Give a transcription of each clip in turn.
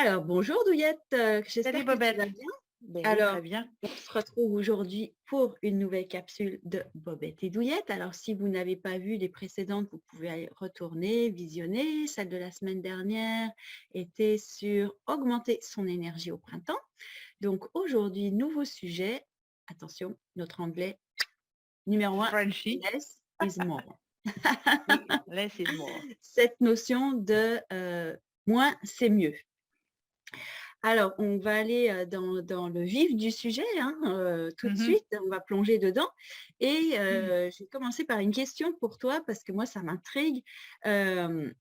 Alors, bonjour Douillette, Salut j'espère que tu Bobette. vas bien. Ben oui, très Alors, bien. on se retrouve aujourd'hui pour une nouvelle capsule de Bobette et Douillette. Alors, si vous n'avez pas vu les précédentes, vous pouvez aller retourner, visionner. Celle de la semaine dernière était sur augmenter son énergie au printemps. Donc, aujourd'hui, nouveau sujet. Attention, notre anglais numéro un, Frenchy. less is more. Oui, less is more. Cette notion de moins, c'est mieux. Alors, on va aller dans le vif du sujet, hein, tout de Mhm. suite, on va plonger dedans et Mhm. je vais commencer par une question pour toi parce que moi ça m'intrigue. Hem,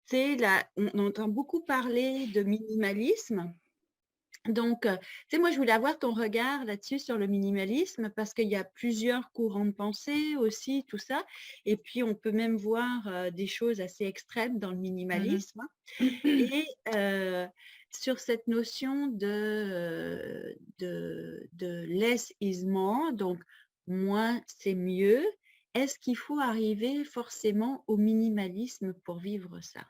c'est la on entend beaucoup parler de minimalisme, donc tu sais, moi je voulais avoir ton regard là-dessus sur le minimalisme parce qu'il y a plusieurs courants de pensée aussi, tout ça et puis on peut même voir, des choses assez extrêmes dans le Mhm. minimalisme, hein. Et sur cette notion de less is more, donc moins c'est mieux, est-ce qu'il faut arriver forcément au minimalisme pour vivre ça?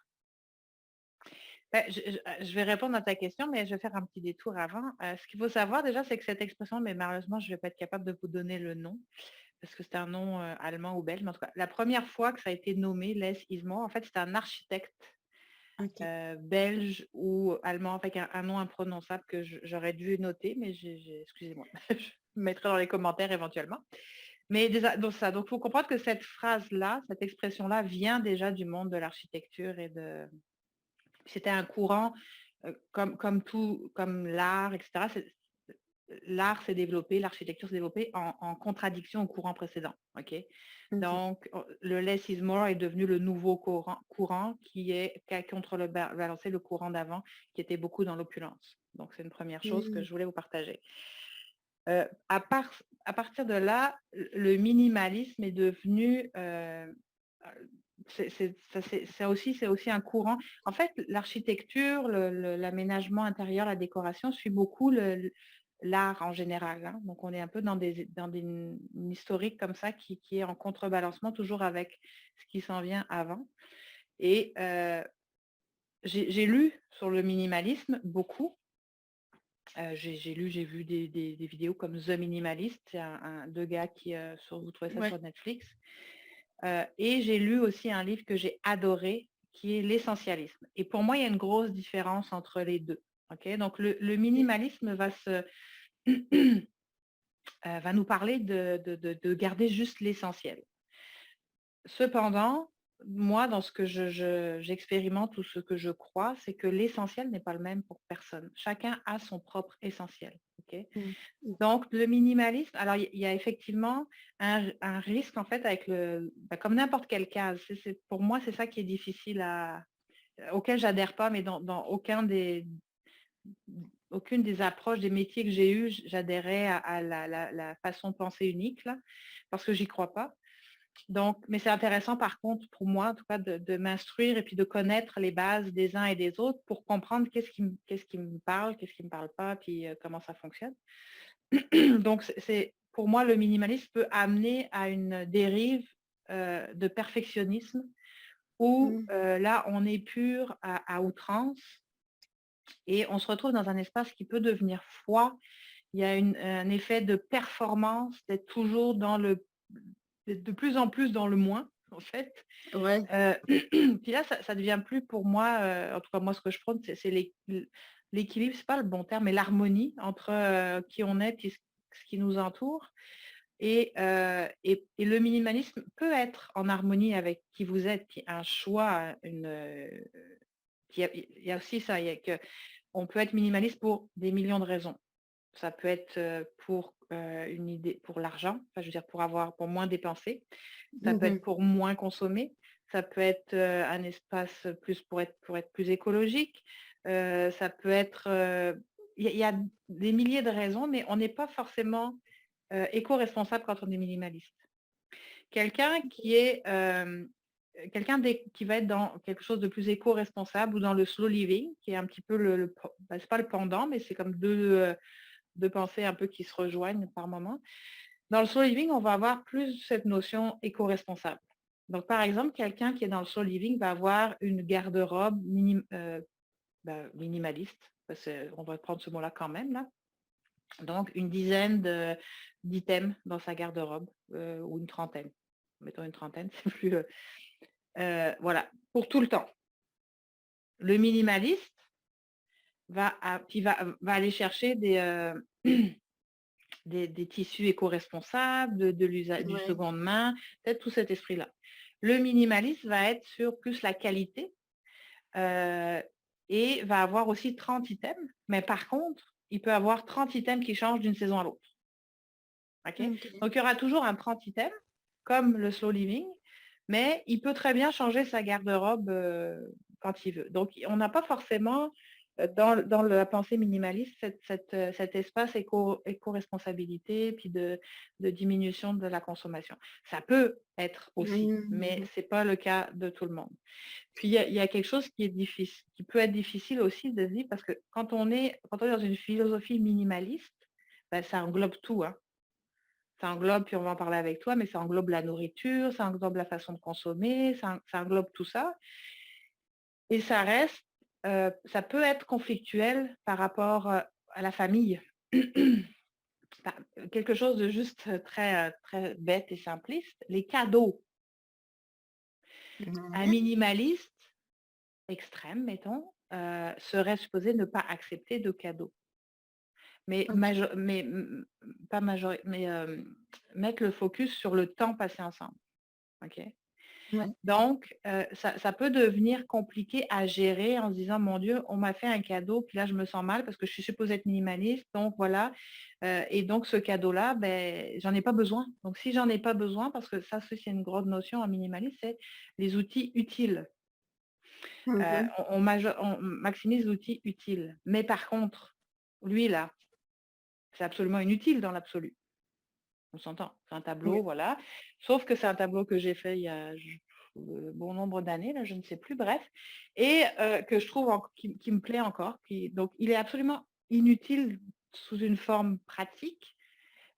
Ben, je vais répondre à ta question, mais je vais faire un petit détour avant. Ce qu'il faut savoir déjà, c'est que cette expression, mais malheureusement, je ne vais pas être capable de vous donner le nom, parce que c'est un nom allemand ou belge. Mais en tout cas, la première fois que ça a été nommé less is more, en fait, c'était un architecte OK. belge ou allemand avec un nom imprononçable que j'aurais dû noter, mais excusez-moi, je le mettrai dans les commentaires éventuellement. Mais donc ça, donc il faut comprendre que cette phrase-là, cette expression-là vient déjà du monde de l'architecture c'était un courant comme tout, comme l'art, etc. L'art s'est développé, l'architecture s'est développée en contradiction au courant précédent. Ok, OK. donc le less is more est devenu le nouveau courant qui a contrebalancé le courant d'avant, qui était beaucoup dans l'opulence. Donc c'est une première chose que Mmh. je voulais vous partager. À partir de là, le minimalisme est devenu, c'est aussi un courant. En fait, l'architecture, l'aménagement intérieur, la décoration suit beaucoup l'art en général, hein. Donc, on est un peu une historique comme ça qui est en contrebalancement toujours avec ce qui s'en vient avant. Et j'ai lu sur le minimalisme beaucoup. J'ai vu des vidéos comme The Minimalist, c'est deux gars vous trouvez ça Ouais. sur Netflix. Et j'ai lu aussi un livre que j'ai adoré, qui est l'essentialisme. Et pour moi, il y a une grosse différence entre les deux. Ok, donc le OK. minimalisme va nous parler de garder juste l'essentiel. Cependant, moi, dans ce que j'expérimente ou ce que je crois, c'est que l'essentiel n'est pas le même pour personne. Chacun a son propre essentiel. Ok, Mmh. donc le minimalisme, alors il y a effectivement un risque en fait avec comme n'importe quelle case. Pour moi, c'est ça qui est difficile auquel j'adhère pas, mais dans aucune des approches des métiers que j'ai eus, j'adhérais à la façon de penser unique, là, parce que j'y crois pas. Donc, mais c'est intéressant par contre pour moi, en tout cas, de m'instruire et puis de connaître les bases des uns et des autres pour comprendre qu'est-ce qui me parle, qu'est-ce qui me parle pas, puis comment ça fonctionne. Donc, pour moi, le minimalisme peut amener à une dérive de perfectionnisme où Mmh. là, on est pur à outrance et on se retrouve dans un espace qui peut devenir froid. Il y a un effet de performance, d'être toujours d'être de plus en plus dans le moins, en fait. Ouais. Puis là, ça devient plus pour moi, en tout cas moi, ce que je prône, c'est l'équilibre, c'est pas le bon terme, mais l'harmonie entre qui on est et ce qui nous entoure. Et le minimalisme peut être en harmonie avec qui vous êtes, puis un choix, il y a aussi ça, on peut être minimaliste pour des millions de raisons. Ça peut être pour une idée, pour l'argent, enfin, je veux dire pour moins dépenser. Ça peut être Mmh. pour moins consommer. Ça peut être un espace plus pour être plus écologique. Ça peut être, il y a des milliers de raisons, mais on n'est pas forcément éco-responsable quand on est minimaliste. Quelqu'un qui est qui va être dans quelque chose de plus éco-responsable ou dans le slow living, qui est un petit peu c'est pas le pendant, mais c'est comme deux pensées un peu qui se rejoignent par moment. Dans le slow living, on va avoir plus cette notion éco-responsable. Donc, par exemple, quelqu'un qui est dans le slow living va avoir une garde-robe minimaliste, parce qu'on va prendre ce mot-là quand même, là. Donc, une dizaine d'items dans sa garde-robe, ou une trentaine. Mettons une trentaine, c'est plus... voilà, pour tout le temps. Le minimaliste va aller chercher des tissus éco-responsables, du Ouais. seconde main, peut-être tout cet esprit-là. Le minimaliste va être sur plus la qualité, et va avoir aussi 30 items, mais par contre, il peut avoir 30 items qui changent d'une saison à l'autre. OK? Ok. Donc, il y aura toujours un 30 items, comme le slow living, mais il peut très bien changer sa garde-robe quand il veut. Donc, on n'a pas forcément, dans la pensée minimaliste, cet espace éco-responsabilité, puis de diminution de la consommation. Ça peut être aussi, mais Mhm. ce n'est pas le cas de tout le monde. Puis, il y a quelque chose qui est difficile, qui peut être difficile aussi de se dire, parce que quand on est dans une philosophie minimaliste, ben, ça englobe tout, hein. Ça englobe, puis on va en parler avec toi, mais ça englobe la nourriture, ça englobe la façon de consommer, ça englobe tout ça. Et ça reste, ça peut être conflictuel par rapport à la famille. Quelque chose de juste très bête et simpliste. Les cadeaux. Un Ouais. minimaliste extrême, mettons, serait supposé ne pas accepter de cadeaux. Mais, Ok. pas mais mettre le focus sur le temps passé ensemble. OK? Ouais. Donc, ça peut devenir compliqué à gérer en se disant: «Mon Dieu, on m'a fait un cadeau, puis là, je me sens mal parce que je suis supposée être minimaliste, donc voilà, et donc ce cadeau-là, ben, j'en ai pas besoin». Donc si j'en ai pas besoin, parce que ça, c'est une grande notion en minimalisme, c'est les outils utiles. Mhm. On maximise l'outil utile. Mais par contre, lui là, c'est absolument inutile dans l'absolu. On s'entend. C'est un Oui. tableau, voilà. Sauf que c'est un tableau que j'ai fait il y a bon nombre d'années, là, je ne sais plus, bref, et que je trouve qui me plaît encore. Donc, il est absolument inutile sous une forme pratique,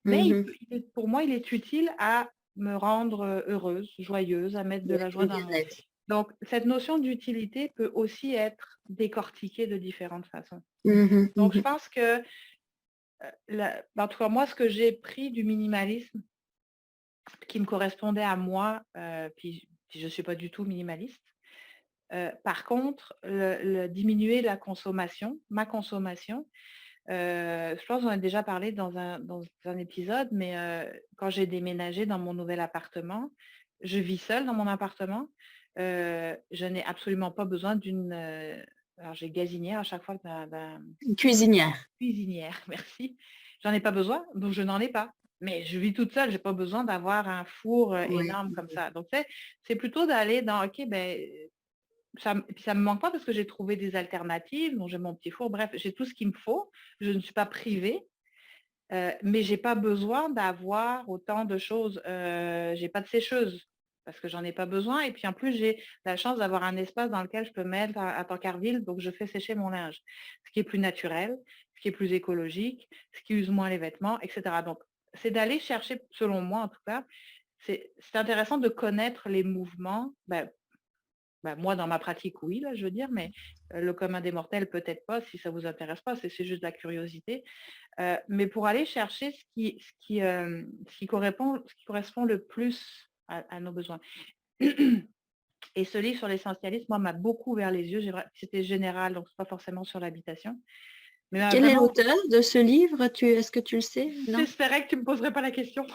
mais Mhm. pour moi, il est utile à me rendre heureuse, joyeuse, à mettre de Ouais, la joie le dans mon... bien-être. Donc, cette notion d'utilité peut aussi être décortiquée de différentes façons. Mhm. Donc, je Mhm. pense que, en tout cas, moi, ce que j'ai pris du minimalisme, qui me correspondait à moi, puis je ne suis pas du tout minimaliste. Par contre, diminuer ma consommation, je pense qu'on a déjà parlé dans un épisode, mais quand j'ai déménagé dans mon nouvel appartement, je vis seule dans mon appartement. Je n'ai absolument pas besoin alors j'ai gazinière à chaque fois, Une cuisinière. cuisinière, merci. J'en ai pas besoin, donc je n'en ai pas. Mais je vis toute seule, j'ai pas besoin d'avoir un four Oui. énorme comme ça. Donc, c'est plutôt d'aller dans, OK, ben, puis ça me manque pas parce que j'ai trouvé des alternatives. Donc, j'ai mon petit four, bref, j'ai tout ce qu'il me faut. Je ne suis pas privée, mais j'ai pas besoin d'avoir autant de choses. J'ai pas de sécheuse parce que j'en ai pas besoin. Et puis en plus, j'ai la chance d'avoir un espace dans lequel je peux mettre à Tancarville, donc je fais sécher mon linge, ce qui est plus naturel, ce qui est plus écologique, ce qui use moins les vêtements, etc. Donc, c'est d'aller chercher, selon moi en tout cas, c'est intéressant de connaître les mouvements. Moi, dans ma pratique, oui, là, je veux dire, mais le commun des mortels, peut-être pas, si ça vous intéresse pas, c'est juste de la curiosité. Mais pour aller chercher ce qui correspond le plus à nos besoins. Et ce livre sur l'essentialisme, moi, m'a beaucoup ouvert les yeux. C'était général, donc c'est pas forcément sur l'habitation. Mais m'a Quel est vraiment... l'auteur de ce livre? Est-ce que tu le sais? Non? J'espérais que tu ne me poserais pas la question.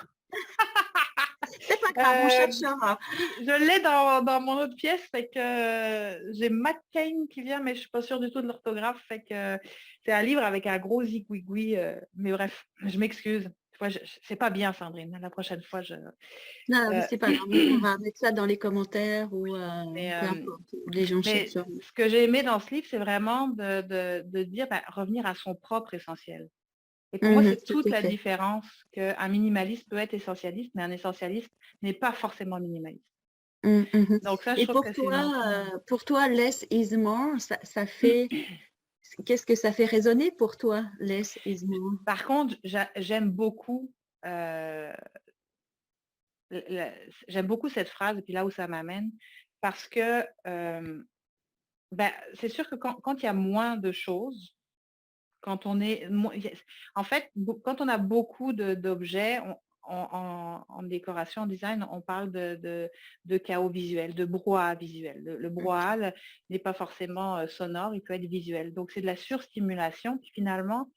C'est pas grave, on Euh, cherchera. oui, je l'ai dans mon autre pièce, fait que j'ai Matt Kane qui vient, mais je suis pas sûre du tout de l'orthographe, fait que c'est un livre avec un gros zigouigoui, mais bref, je m'excuse. C'est pas bien, Sandrine. La prochaine fois, Non, mais euh, c'est pas grave. On va mettre ça dans les commentaires ou mais, peu importe. Les gens mais chercheront. ce que j'ai aimé dans ce livre, c'est vraiment de dire revenir à son propre essentiel. Et pour moi, Mhm, c'est tout toute à la fait. différence qu'un minimaliste peut être essentialiste, mais un essentialiste n'est pas forcément minimaliste. Mhm, mhm. Donc ça, je Et trouve que c'est une notion. pour toi, less is more, ça fait, qu'est-ce que ça fait résonner pour toi, less is more? Par contre, j'aime beaucoup, euh, j'aime beaucoup cette phrase, et puis là où ça m'amène, parce que bah, c'est sûr que quand il y a moins de choses, quand on est moins en fait, quand on a beaucoup d'objets, en décoration, en design, on parle de chaos visuel, de brouhaha visuel. Le OK. brouhaha n'est pas forcément, sonore, il peut être visuel. Donc c'est de la surstimulation, puis finalement,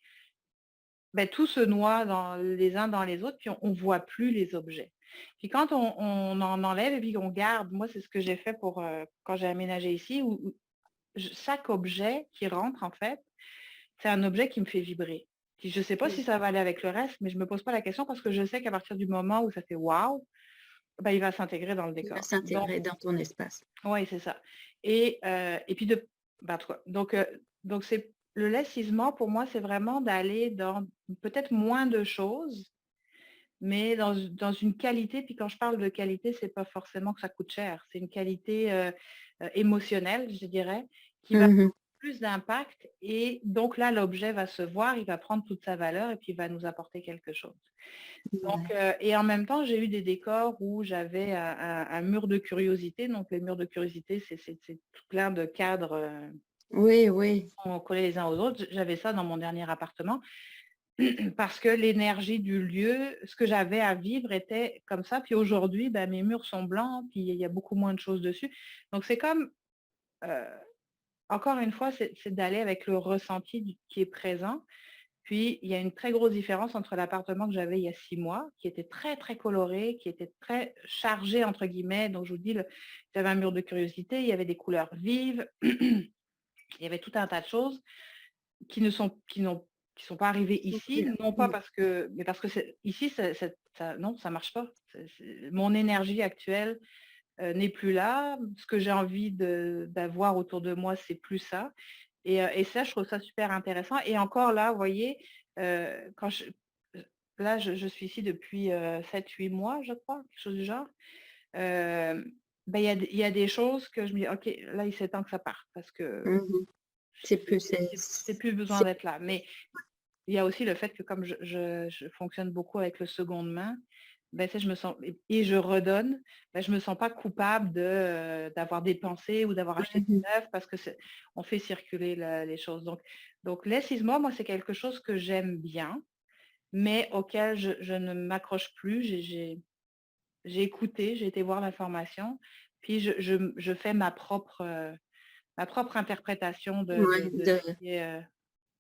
beh, tout se noie les uns dans les autres, puis on voit plus les objets. Puis quand on en enlève et puis qu'on garde, moi c'est ce que j'ai fait pour, quand j'ai aménagé ici, où chaque objet qui rentre en fait, c'est un objet qui me fait vibrer. Puis je sais pas Mmh. si ça va aller avec le reste, mais je me pose pas la question parce que je sais qu'à partir du moment où ça fait «waouh», bah, il va s'intégrer dans le Il va décor. Donc s'intégrer dans ton espace. oui, c'est ça. Et puis bah, en tout cas, donc c'est le lessivement pour moi, c'est vraiment d'aller dans peut-être moins de choses, mais dans une qualité. Puis quand je parle de qualité, c'est pas forcément que ça coûte cher. C'est une qualité, émotionnelle, je dirais, qui va Mmh. plus d'impact et donc là, l'objet va se voir, il va prendre toute sa valeur et puis il va nous apporter quelque chose. Donc Ouais. et en même temps, j'ai eu des décors où j'avais un mur de curiosité. Donc les murs de curiosité, c'est tout plein de cadres, Oui, oui. qui sont collés les uns aux autres. J'avais ça dans mon dernier appartement parce que l'énergie du lieu, ce que j'avais à vivre était comme ça. Puis aujourd'hui, bah, mes murs sont blancs, puis il y a beaucoup moins de choses dessus. Donc c'est comme, heu, encore une fois, c'est d'aller avec le ressenti qui est présent. Puis, il y a une très grosse différence entre l'appartement que j'avais il y a 6 mois, qui était très, très coloré, qui était très «chargé» entre guillemets. Donc je vous dis, j'avais un mur de curiosité, il y avait des couleurs vives, il y avait tout un tas de choses qui sont pas arrivées Donc plus ici, là. non pas Mmh. parce que mais parce que ici, ça non, ça marche pas. Mon énergie actuelle, n'est plus là. Ce que j'ai envie d'avoir autour de moi, c'est plus ça. Et ça, je trouve ça super intéressant et encore là, vous voyez, quand là, je suis ici depuis, 7-8 mois, je crois, quelque chose du genre. Bah, il y a des choses que je me dis: «OK, là, il est temps que ça parte parce que Mmh. C'est plus c'est plus besoin c'est d'être là». Mais il y a aussi le fait que comme je fonctionne beaucoup avec le seconde main, ben tu sais, je me sens et je redonne, ben je me sens pas coupable d'avoir dépensé ou d'avoir acheté du mmh. neuf parce que on fait circuler les choses. Donc l'assise-moi, moi, c'est quelque chose que j'aime bien, mais auquel je ne m'accroche plus. J'ai écouté, j'ai été voir l'information, puis je fais ma propre interprétation Ouais, de ce de qui est,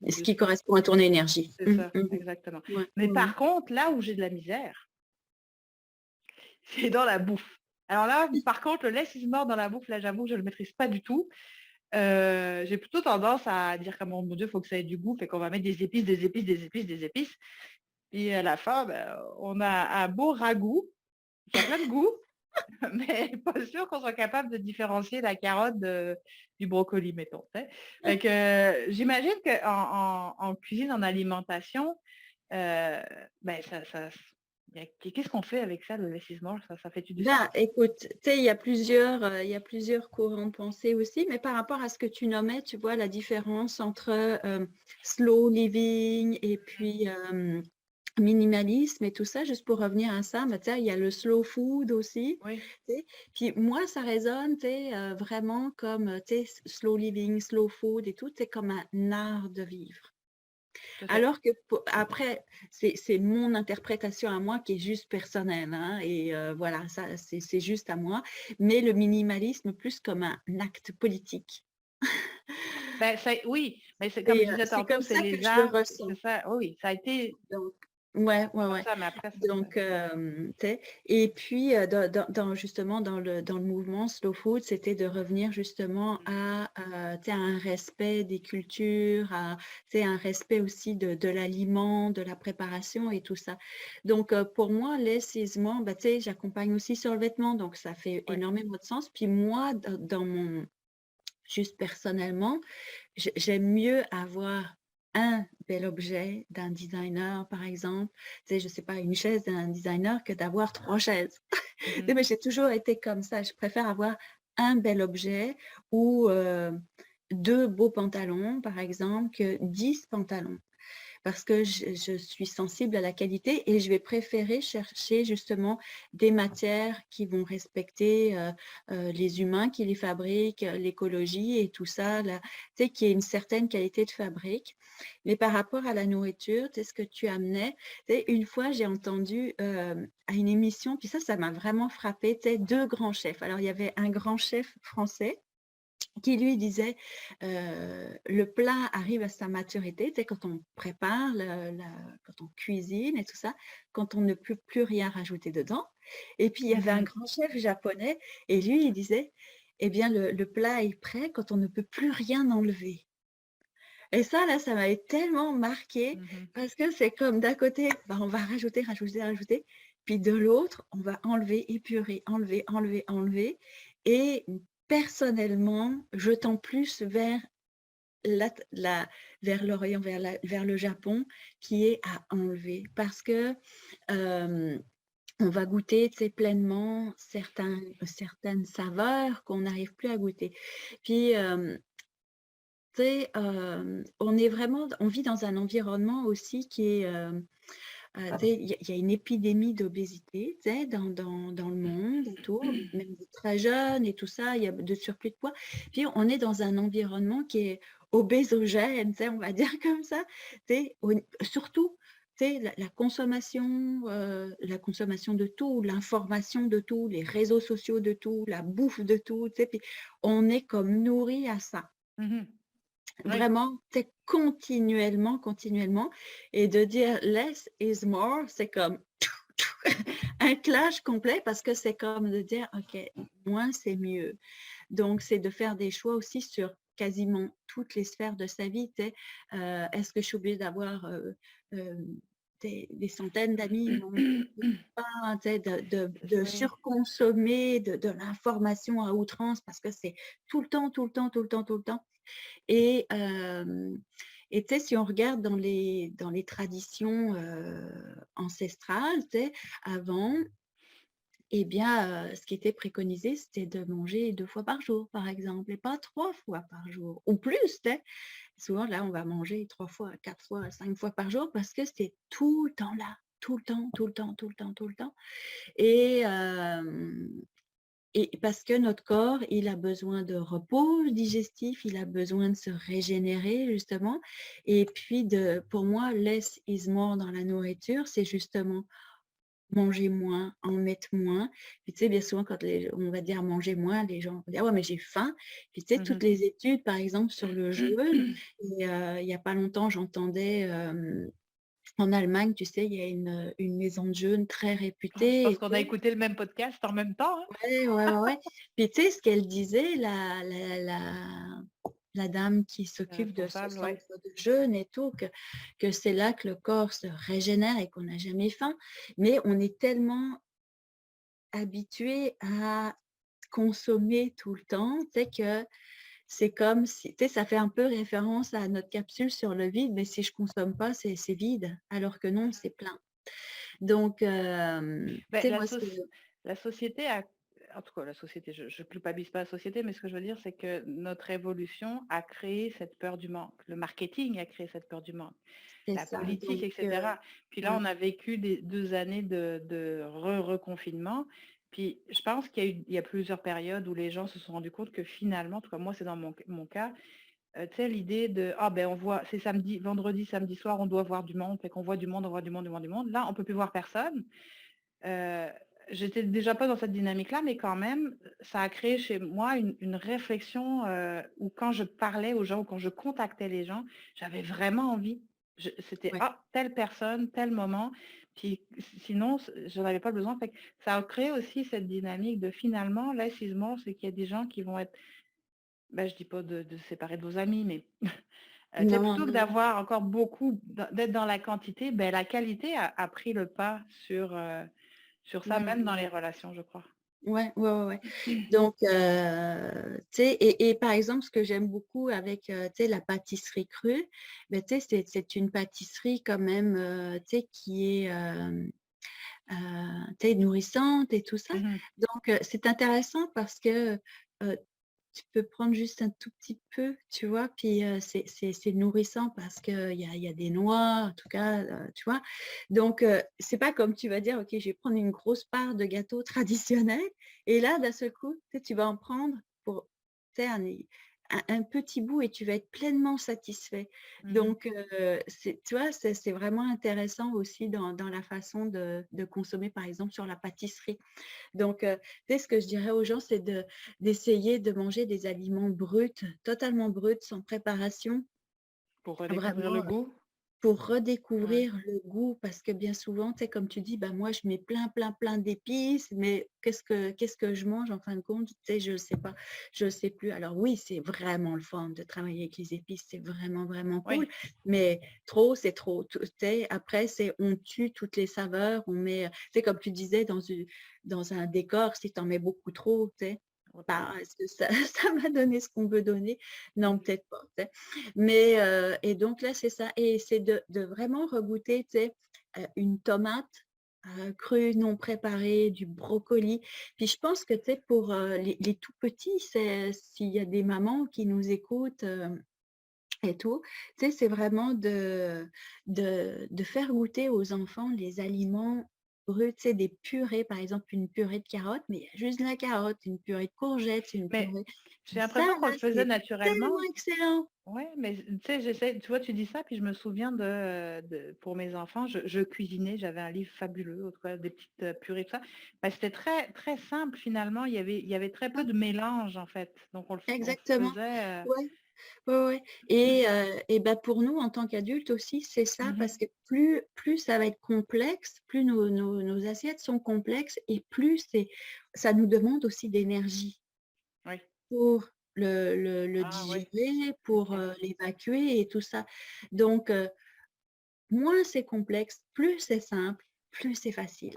ce de ce qui correspond à ton énergie. c'est Mmh, ça, mmh. exactement. Ouais, Mais ouais, ouais. par contre, là où j'ai de la misère, c'est dans la bouffe. Alors là, par contre, le less is more dans la bouffe, là, j'avoue que je le maîtrise pas du tout. J'ai plutôt tendance à dire comme: «Oh mon Dieu, faut que ça ait du goût», fait qu'on va mettre des épices, des épices, des épices, des épices et à la fin, bah, on a un beau ragoût qui a plein de goût, mais pas sûr qu'on soit capable de différencier la carotte du brocoli, mettons, tu sais? Fait que, j'imagine qu'en cuisine, en alimentation, ben, qu'est-ce qu'on fait avec ça, le lessivement? Ça fait-tu du sens? Bah, écoute, tu sais, il y a plusieurs courants de pensée aussi, mais par rapport à ce que tu nommais, tu vois la différence entre, slow living et puis, minimalisme et tout ça, juste pour revenir à ça, bah, tu sais, il y a le slow food aussi, Oui, tu sais? Puis moi, ça résonne, tu sais, vraiment comme, tu sais, slow living, slow food et tout, c'est comme un art de vivre. tout à fait. Alors que après, c'est mon interprétation à moi qui est juste personnelle, hein, et voilà, ça, c'est juste à moi. Mais le minimalisme plus comme un acte politique. Ben, oui, mais c'est comme je Et disais c'est tantôt, comme c'est ça que les je le arts, ressens. c'est ça, oui, ça a été Donc ouais, ouais, comme ouais. ça, mais après ça Donc tu sais, et puis, dans justement dans le mouvement slow food, c'était de revenir justement à, tu sais, à un respect des cultures, à, tu sais, un respect aussi de l'aliment, de la préparation et tout ça. Donc pour moi, l'aisissement, bah, tu sais, j'accompagne aussi sur le vêtement, donc ça fait ouais. énormément de sens. Puis moi, dans mon juste personnellement, j'aime mieux avoir un bel objet d'un designer, par exemple, tu sais, je sais pas, une chaise d'un designer que d'avoir 3 chaises. Mmh. Non, mais j'ai toujours été comme ça. Je préfère avoir un bel objet ou 2 beaux pantalons, par exemple, que 10 pantalons. parce que je suis sensible à la qualité et je vais préférer chercher justement des matières qui vont respecter les humains qui les fabriquent, l'écologie et tout ça, là, tu sais, qui est une certaine qualité de fabrique. Mais par rapport à la nourriture, tu sais, ce que tu amenais, tu sais, une fois, j'ai entendu à une émission, puis ça m'a vraiment frappé, tu sais, deux grands chefs. Alors, il y avait un grand chef français qui lui disait le plat arrive à sa maturité, tu sais, quand on prépare, quand on cuisine et tout ça, quand on ne peut plus rien rajouter dedans. Et puis il y avait un Mhm. grand chef japonais et lui, il disait, eh bien, le plat est prêt quand on ne peut plus rien enlever. Et ça, là, ça m'avait tellement marqué Mhm. parce que c'est comme d'un côté, bah, on va rajouter, rajouter, rajouter, puis de l'autre, on va enlever, épurer, enlever, enlever, enlever. Et personnellement, je tends plus vers vers l'Orient, vers le Japon, qui est à enlever. Parce que on va goûter, tu sais, pleinement certaines saveurs qu'on n'arrive plus à goûter. Puis, tu sais, on vit dans un environnement aussi qui est, tu sais, il y a une épidémie d'obésité, tu sais, dans le monde autour, même des très jeunes et tout ça, il y a de surplus de poids. Puis on est dans un environnement qui est obésogène, tu sais, on va dire comme ça, tu sais, surtout, tu sais, la consommation de tout, l'information de tout, les réseaux sociaux de tout, la bouffe de tout, tu sais, puis on est comme nourri à ça. Mhm. Oui. Vraiment, c'est continuellement, continuellement. Et de dire less is more, c'est comme un clash complet parce que c'est comme de dire, OK, moins c'est mieux. Donc, c'est de faire des choix aussi sur quasiment toutes les sphères de sa vie. Est-ce que je suis obligée d'avoir euh, des centaines d'amis? Non, pas, de Oui. surconsommer de l'information à outrance parce que c'est tout le temps, tout le temps, tout le temps, tout le temps. Et, et tu sais, si on regarde dans les traditions ancestrales, tu sais, avant, eh bien, ce qui était préconisé, c'était de manger 2 fois par jour, par exemple, et pas 3 fois par jour, ou plus, tu sais. Souvent, là, on va manger 3 fois, 4 fois, 5 fois par jour parce que c'était tout le temps là, tout le temps, tout le temps, tout le temps, tout le temps. Et, et parce que notre corps, il a besoin de repos digestif, il a besoin de se régénérer justement. Et puis pour moi, less is more dans la nourriture, c'est justement manger moins, en mettre moins. Puis tu sais, bien souvent, quand on va dire manger moins, les gens vont dire: «Ah ouais, mais j'ai faim». Puis tu sais, toutes Mhm. les études, par exemple, sur le jeûne, et il y a pas longtemps, j'entendais, en Allemagne, tu sais, il y a une maison de jeûne très Je réputée pense et qu'on a tout. écouté le même podcast en même temps, hein. Ouais, ouais, ouais, ouais. Puis tu sais, ce qu'elle disait, la dame qui Le s'occupe de ce responsable, ouais. centre de jeûne et tout, que c'est là que le corps se régénère et qu'on n'a jamais faim. Mais on est tellement habitué à consommer tout le temps, tu sais, que c'est comme si, tu sais, ça fait un peu référence à notre capsule sur le vide, mais si je consomme pas, c'est vide, alors que non, c'est plein. Donc, tu Ben, sais, moi, ce que la société a, en tout cas la société, je culpabilise pas la société, mais ce que je veux dire, c'est que notre évolution a créé cette peur du manque. Le marketing a créé cette peur du manque. c'est La ça. politique, Donc, etc. Puis là, ouais, on a vécu 2 années de reconfinement. Puis je pense il y a plusieurs périodes où les gens se sont rendus compte que finalement, en tout cas moi, c'est dans mon cas, tu sais, l'idée de, ah ben on voit, c'est samedi, vendredi, samedi soir, on doit voir du monde, fait qu'on voit du monde, on voit du monde, on voit du monde. Là, on peut plus voir personne. Heu, J'étais déjà pas dans cette dynamique-là, mais quand même, ça a créé chez moi une réflexion, où quand je parlais aux gens ou quand je contactais les gens, j'avais vraiment envie. C'était: ouais. «Ah, telle personne, tel moment», puis sinon j'en avais pas besoin. Fait que ça a créé aussi cette dynamique de finalement, less is more, c'est qu'il y a des gens qui vont être, bah, je dis pas de se séparer de vos amis, mais tu sais, Non, plutôt que non. d'avoir encore beaucoup, d'être dans la quantité, ben la qualité a pris le pas sur ça, Ouais, même ouais. dans les relations, je crois. Ouais, ouais, ouais, ouais. Donc, tu sais, et par exemple, ce que j'aime beaucoup avec, tu sais, la pâtisserie crue, ben tu sais, c'est une pâtisserie quand même, tu sais, qui est, tu sais, nourrissante et tout ça. Mmh mh. Donc, c'est intéressant parce que, heu, tu peux prendre juste un tout petit peu, tu vois? Puis, c'est nourrissant parce qu'il y a des noix, en tout cas, tu vois? Donc, c'est pas comme tu vas dire: «OK, je vais prendre une grosse part de gâteau traditionnel» et là, d'un seul coup, tu sais, tu vas en prendre pour, tu sais, un petit bout et tu vas être pleinement satisfait. Mmh. Donc, c'est tu vois, c'est vraiment intéressant aussi dans la façon de consommer, par exemple, sur la pâtisserie. Donc, tu sais, ce que je dirais aux gens, c'est d'essayer de manger des aliments bruts, totalement bruts, sans préparation, Pour redécouvrir le vraiment, goût? pour Ouais. redécouvrir le goût. Parce que bien souvent, tu sais, comme tu dis: «Bah, moi, je mets plein, plein, plein d'épices, mais qu'est-ce que je mange en fin de compte?» Tu sais, je ne sais pas, je ne sais plus. Alors oui, c'est vraiment le fun de travailler avec les épices, c'est vraiment, vraiment cool, Oui. mais trop, c'est trop. Tu sais, après, c'est on tue toutes les saveurs, on met, tu sais, comme tu disais, dans un décor, si tu en mets beaucoup trop, tu sais, bah, est-ce que ça ça va donner ce qu'on veut donner? Non, Mmh. peut-être pas, tu sais. Mais et donc là, c'est ça et c'est de vraiment regoûter, tu sais, une tomate, crue, non préparée, du brocoli. Puis je pense que, tu sais, pour, les tout petits, c'est s'il y a des mamans qui nous écoutent, et tout, tu sais, c'est vraiment de faire goûter aux enfants les aliments bruts, tu sais, des purées, par exemple, une purée de carottes, mais il y a juste de la carotte, une purée de courgettes, une Mais purée j'ai ça l'impression qu'on là, le faisait c'est tellement naturellement. excellent. Ouais, mais tu sais, j'essaie, tu vois, tu dis ça, puis je me souviens pour mes enfants, je cuisinais, j'avais un livre fabuleux, en tout cas, des petites purées, tout ça. Bah, c'était très, très simple finalement, il y avait très peu Ouais, de mélange en fait. Donc on le exactement. faisait. Ouais. Ouais, ouais et bah, pour nous, en tant qu'adultes aussi, c'est ça parce Mhm. que plus ça va être complexe, plus nos assiettes sont complexes et plus ça nous demande aussi d'énergie Oui. pour le Ah oui. digérer, pour, Ok. l'évacuer et tout ça. Donc, moins c'est complexe, plus c'est simple, plus c'est facile.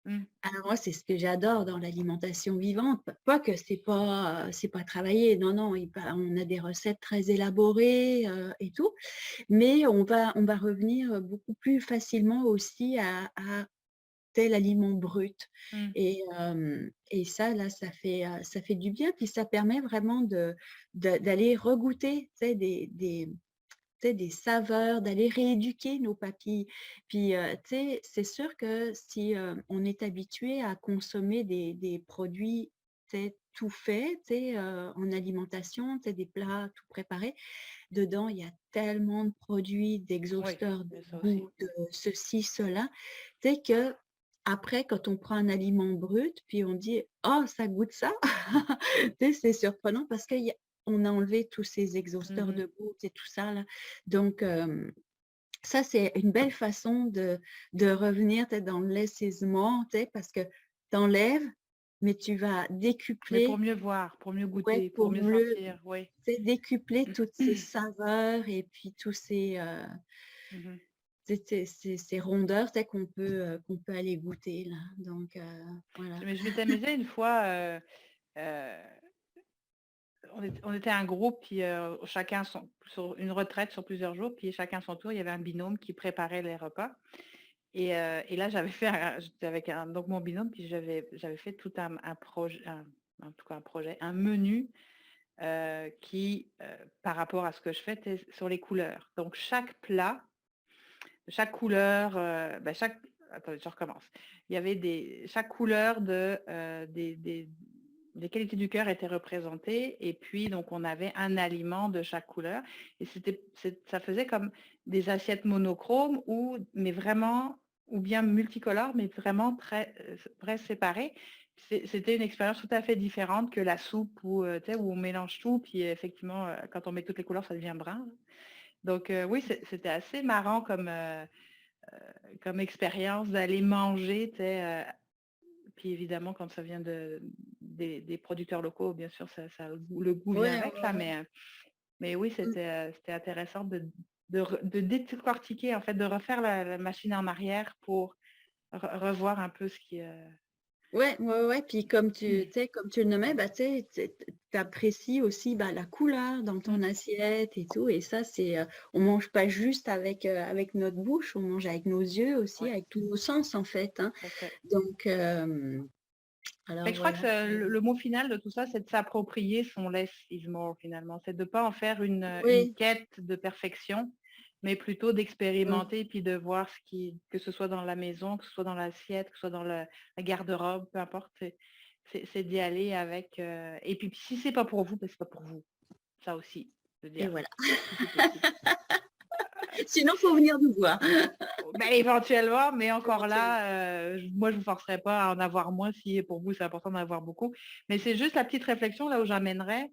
Mm. Alors moi, c'est ce que j'adore dans l'alimentation vivante. Pas que c'est pas travaillé, non, non, on a des recettes très élaborées, et tout, mais on va revenir, beaucoup plus facilement aussi à tel aliment brut Mm. et ça, là, ça fait du bien, puis ça permet vraiment d'aller regoûter, tu sais, des saveurs, d'aller rééduquer nos papilles. Puis, tu sais, c'est sûr que si, on est habitué à consommer des produits, tu sais, tout faits, tu sais, en alimentation, tu sais, des plats tout préparés, dedans, il y a tellement de produits, Oui, d'exhausteurs de il y a ça aussi. goût, de ceci, cela, tu sais, qu'après, quand on prend un aliment brut, puis on dit: «Oh, ça goûte ça!» Tu sais, c'est surprenant parce qu'on a enlevé tous ces exhausteurs Mhm. de goût et tout ça là. Donc, ça, c'est une belle façon de revenir tu sais, dans le laissez-moi, tu sais, parce que tu enlèves, mais tu vas Mais pour décupler, mieux voir, pour mieux ouais, goûter, pour pour mieux mieux, sentir, oui. tu sais, décupler toutes ces saveurs et puis tous ces, Mhm. ces rondeurs, tu sais, qu'on peut aller goûter là. Donc, voilà. Mais je m'étais amusée une fois. Euh, on était un groupe, puis chacun sur une retraite sur plusieurs jours, puis chacun son tour. Il y avait un binôme qui préparait les repas. Et là, j'étais avec donc mon binôme, puis j'avais fait tout un projet, en tout cas un projet, un menu qui, par rapport à ce que je fais, était sur les couleurs. Donc chaque plat, chaque couleur, attendez, je recommence. Il y avait chaque couleur des qualités du cœur était représentée, et puis donc on avait un aliment de chaque couleur, et ça faisait comme des assiettes monochromes mais vraiment, ou bien multicolores, mais vraiment très séparées. C'était une expérience tout à fait différente que la soupe tu sais, où on mélange tout, puis effectivement, quand on met toutes les couleurs, ça devient brun. Donc oui, c'était assez marrant comme expérience d'aller manger, tu sais, puis évidemment, quand ça vient des producteurs locaux, bien sûr, le goût vient Ouais, avec, ouais, là, ouais. mais oui, Mmh. c'était intéressant de décortiquer, en fait, de refaire la machine en arrière pour revoir un peu ce qui. Ouais, ouais, ouais, puis comme tu sais, comme tu le nommais, bah, tu sais, tu apprécies aussi, bah, la couleur dans ton Mm, assiette et tout et ça, on mange pas juste avec notre bouche, on mange avec nos yeux aussi, ouais, avec tous nos sens, en fait, hein. tout à fait. Donc, Fait Alors que je crois que voilà, le mot final de tout ça, c'est de s'approprier son less is more finalement. C'est de ne pas en faire une oui, quête de perfection, mais plutôt mmh, d'expérimenter et puis de voir que ce soit dans la maison, que ce soit dans l'assiette, que ce soit dans la garde-robe, peu importe, c'est d'y aller avec. Et puis si c'est pas pour vous, ben, c'est pas pour vous. Ça aussi, de et dire, voilà. si c'est possible. Sinon, faut venir nous voir, Ben, éventuellement, mais encore éventuellement. là, moi, je vous forcerai pas à en avoir moins si pour vous, c'est important d'en avoir beaucoup. Mais c'est juste la petite réflexion là où j'amènerais,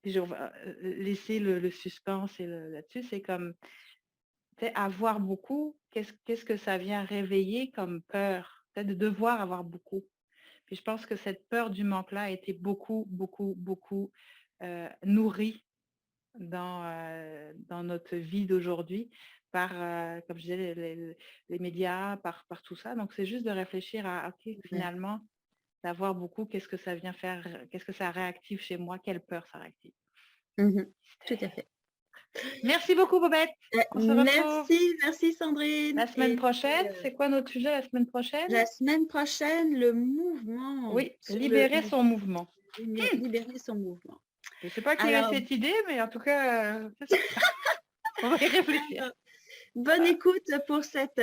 puis je vais laisser le suspense et là-dessus, c'est comme, tu sais, avoir beaucoup, qu'est-ce que ça vient réveiller comme peur? Peut-être de devoir avoir beaucoup. Puis je pense que cette peur du manque-là a été beaucoup, beaucoup, beaucoup nourrie dans notre vie d'aujourd'hui par, comme je disais, les médias, par tout ça. Donc, c'est juste de réfléchir à, OK, Ouais. finalement, d'avoir beaucoup, qu'est-ce que ça vient faire, qu'est-ce que ça réactive chez moi, quelle peur ça réactive. Mmh. Tout à fait. Merci beaucoup, Bobette. On se retrouve Merci Sandrine la semaine et puis, prochaine. C'est quoi notre sujet la semaine prochaine? la semaine prochaine, le mouvement Oui, sur libérer le son mouvement. libérer son mouvement. Je ne sais pas qui a eu Alors cette idée, mais en tout cas, c'est ça. On va y réfléchir. alors, bonne écoute pour cette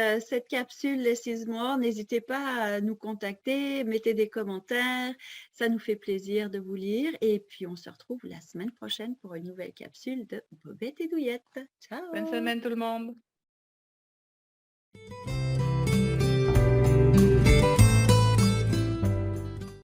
capsule Less is more. N'hésitez pas à nous contacter, mettez des commentaires, ça nous fait plaisir de vous lire et puis on se retrouve la semaine prochaine pour une nouvelle capsule de Bobette et Douillette. Bonne Ciao! semaine tout le monde.